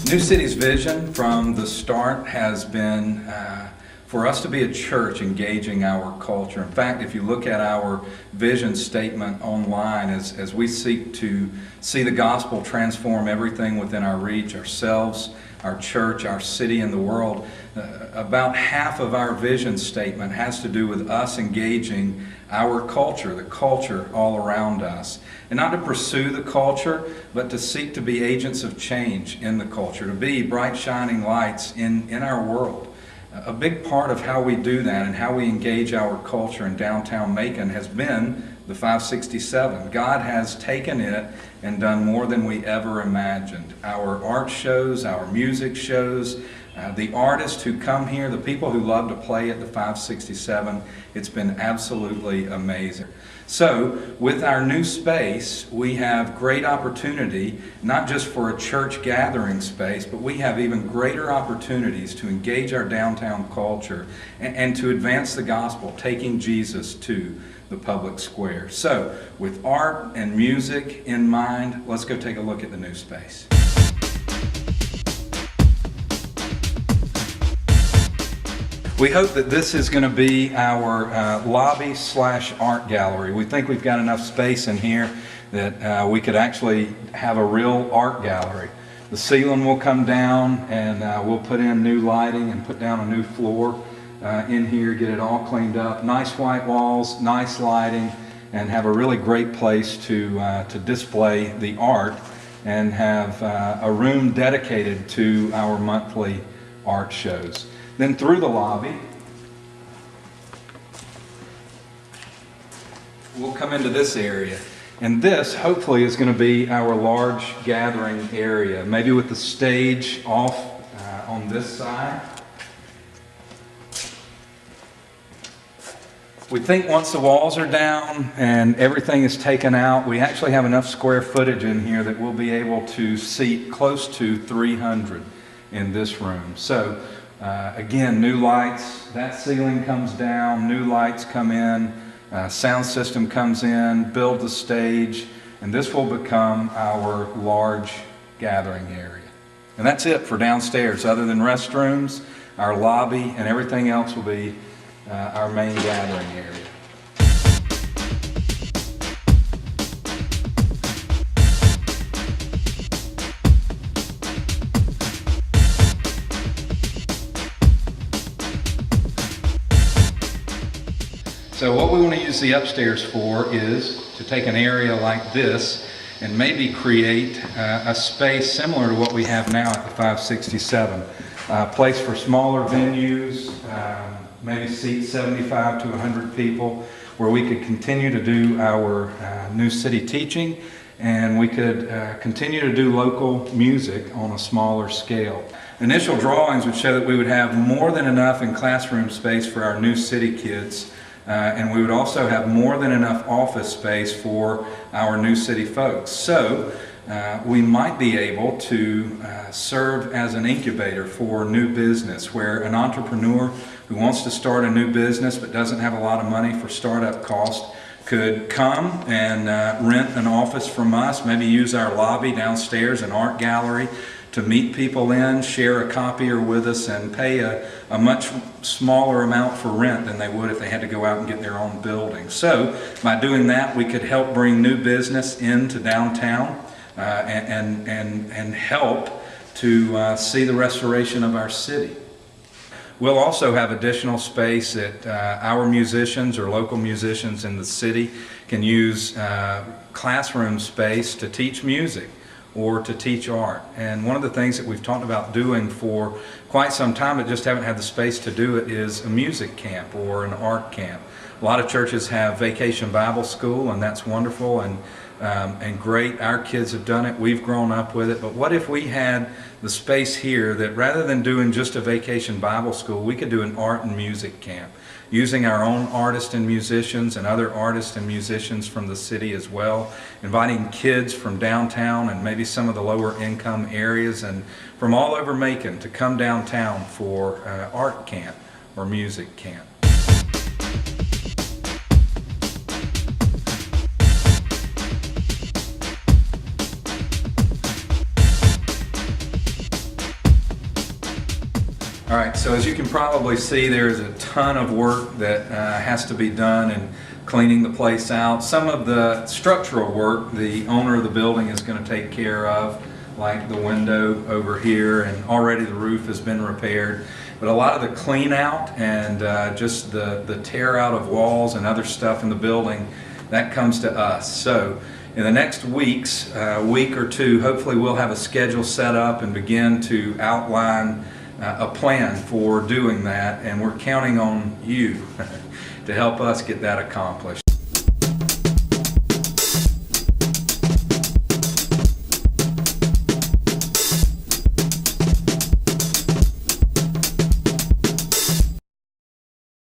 New City's vision from the start has been for us to be a church engaging our culture. In fact, if you look at our vision statement online, as we seek to see the gospel transform everything within our reach, ourselves, our church, our city, and the world, about half of our vision statement has to do with us engaging our culture, the culture all around us. And not to pursue the culture, but to seek to be agents of change in the culture, to be bright shining lights in our world. A big part of how we do that and how we engage our culture in downtown Macon has been the 567. God has taken it and done more than we ever imagined. Our art shows, our music shows, the artists who come here, the people who love to play at the 567, it's been absolutely amazing. So, with our new space, we have great opportunity, not just for a church gathering space, but we have even greater opportunities to engage our downtown culture and to advance the gospel, taking Jesus to the public square. So, with art and music in mind, let's go take a look at the new space. We hope that this is going to be our lobby/art gallery. We think we've got enough space in here that we could actually have a real art gallery. The ceiling will come down and we'll put in new lighting and put down a new floor in here, get it all cleaned up. Nice white walls, nice lighting, and have a really great place to display the art and have a room dedicated to our monthly art shows. Then through the lobby, we'll come into this area. And this, hopefully, is going to be our large gathering area, maybe with the stage off on this side. We think once the walls are down and everything is taken out, we actually have enough square footage in here that we'll be able to seat close to 300 in this room. So, again, new lights, that ceiling comes down, new lights come in, sound system comes in, build the stage, and this will become our large gathering area. And that's it for downstairs. Other than restrooms, our lobby, and everything else will be our main gathering area. So what we want to use the upstairs for is to take an area like this and maybe create a space similar to what we have now at the 567. A place for smaller venues, maybe seat 75 to 100 people, where we could continue to do our New City teaching, and we could continue to do local music on a smaller scale. Initial drawings would show that we would have more than enough in classroom space for our New City kids. And we would also have more than enough office space for our New City folks. So we might be able to serve as an incubator for new business, where an entrepreneur who wants to start a new business but doesn't have a lot of money for startup cost could come and rent an office from us, maybe use our lobby downstairs, an art gallery, to meet people in, share a copier with us, and pay a much smaller amount for rent than they would if they had to go out and get their own building. So by doing that, we could help bring new business into downtown and help to see the restoration of our city. We'll also have additional space that our musicians or local musicians in the city can use classroom space to teach music or to teach art. And one of the things that we've talked about doing for quite some time but just haven't had the space to do it is a music camp or an art camp. A lot of churches have Vacation Bible School, and that's wonderful and great. Our kids have done it, we've grown up with it, but what if we had the space here that rather than doing just a Vacation Bible School, we could do an art and music camp, using our own artists and musicians and other artists and musicians from the city as well, inviting kids from downtown and maybe some of the lower income areas and from all over Macon to come downtown for art camp or music camp. All right, so as you can probably see, there's a ton of work that has to be done in cleaning the place out. Some of the structural work the owner of the building is going to take care of, like the window over here, and already the roof has been repaired. But a lot of the clean out and just the tear out of walls and other stuff in the building, that comes to us. So in the next week or two, hopefully we'll have a schedule set up and begin to outline a plan for doing that, and we're counting on you to help us get that accomplished.